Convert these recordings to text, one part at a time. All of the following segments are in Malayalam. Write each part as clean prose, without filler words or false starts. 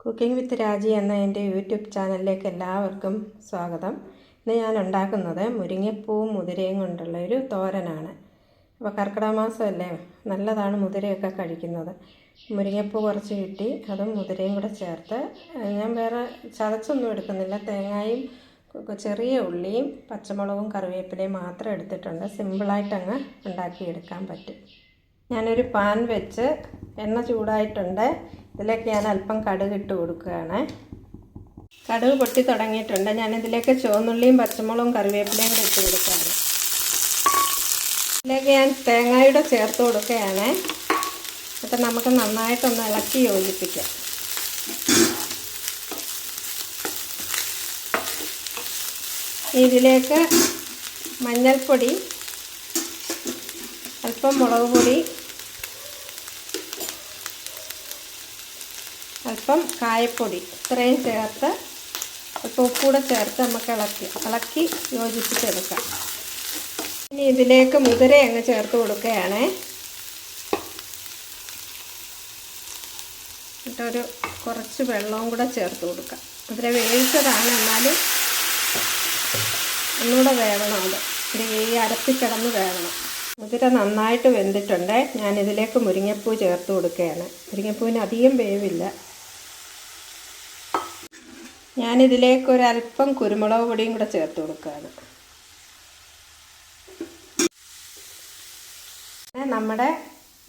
കുക്കിംഗ് വിത്ത് രാജി എന്ന എൻ്റെ യൂട്യൂബ് ചാനലിലേക്ക് എല്ലാവർക്കും സ്വാഗതം. ഇന്ന് ഞാൻ ഉണ്ടാക്കുന്നത് മുരിങ്ങപ്പൂവും മുതിരയും കൊണ്ടുള്ള ഒരു തോരനാണ്. അപ്പോൾ കർക്കിടക മാസമല്ലേ, നല്ലതാണ് മുതിരയൊക്കെ കഴിക്കുന്നത്. മുരിങ്ങപ്പൂ കുറച്ച് കിട്ടി, അതും മുതിരയും കൂടെ ചേർത്ത് ഞാൻ വേറെ ചതച്ചൊന്നും എടുക്കുന്നില്ല. തേങ്ങയും ചെറിയ ഉള്ളിയും പച്ചമുളകും കറിവേപ്പിലയും മാത്രം എടുത്തിട്ടുണ്ട്. സിമ്പിളായിട്ടങ്ങ് ഉണ്ടാക്കിയെടുക്കാൻ പറ്റും. ഞാനൊരു പാൻ വെച്ച് എണ്ണ ചൂടായിട്ടുണ്ട്. ഇതിലേക്ക് ഞാൻ അല്പം കടുക് ഇട്ട് കൊടുക്കുകയാണ്. കടുക് പൊട്ടി തുടങ്ങിയിട്ടുണ്ട്. ഞാനിതിലേക്ക് ചുവന്നുള്ളിയും പച്ചമുളകും കറിവേപ്പിലയും കൂടെ ഇട്ട് കൊടുക്കുകയാണ്. ഇതിലേക്ക് ഞാൻ തേങ്ങയുടെ ചേർത്ത് കൊടുക്കുകയാണ്. എന്നിട്ട് നമുക്ക് നന്നായിട്ടൊന്ന് ഇളക്കി യോജിപ്പിക്കാം. ഇതിലേക്ക് മഞ്ഞൾപ്പൊടി, അല്പം മുളക് പൊടി, അല്പം കായപ്പൊടി, ഇത്രയും ചേർത്ത് അല്പം ഉപ്പൂടെ ചേർത്ത് നമുക്ക് ഇളക്കി യോജിപ്പിച്ചെടുക്കാം. ഇനി ഇതിലേക്ക് മുതിര അങ്ങ് ചേർത്ത് കൊടുക്കുകയാണ്. എന്നിട്ടൊരു കുറച്ച് വെള്ളവും കൂടെ ചേർത്ത് കൊടുക്കാം. മുതിര വേവിച്ചതാണ്, എന്നാലും ഒന്നുകൂടെ വേവണം. അത് ഈ അരപ്പി കിടന്ന് വേവണം. മുതിര നന്നായിട്ട് വെന്തിട്ടുണ്ട്. ഞാനിതിലേക്ക് മുരിങ്ങപ്പൂ ചേർത്ത് കൊടുക്കുകയാണ്. മുരിങ്ങപ്പൂവിന് അധികം വേവില്ല. ഞാനിതിലേക്ക് ഒരല്പം കുരുമുളക് പൊടിയും കൂടെ ചേർത്ത് കൊടുക്കുകയാണ്. നമ്മുടെ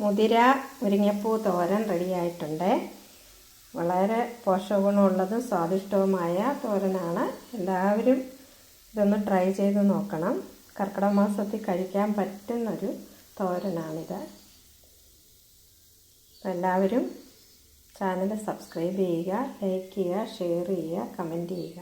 മുതിര മുരിങ്ങപ്പൂ തോരൻ റെഡിയായിട്ടുണ്ട്. വളരെ പോഷകഗുണമുള്ളതും സ്വാദിഷ്ടവുമായ തോരനാണ്. എല്ലാവരും ഇതൊന്ന് ട്രൈ ചെയ്ത് നോക്കണം. കർക്കിടക മാസത്തിൽ കഴിക്കാൻ പറ്റുന്നൊരു തോരനാണിത്. എല്ലാവരും ചാനൽ സബ്സ്ക്രൈബ് ചെയ്യുക, ലൈക്ക് ചെയ്യുക, ഷെയർ ചെയ്യുക, കമൻറ്റ് ചെയ്യുക.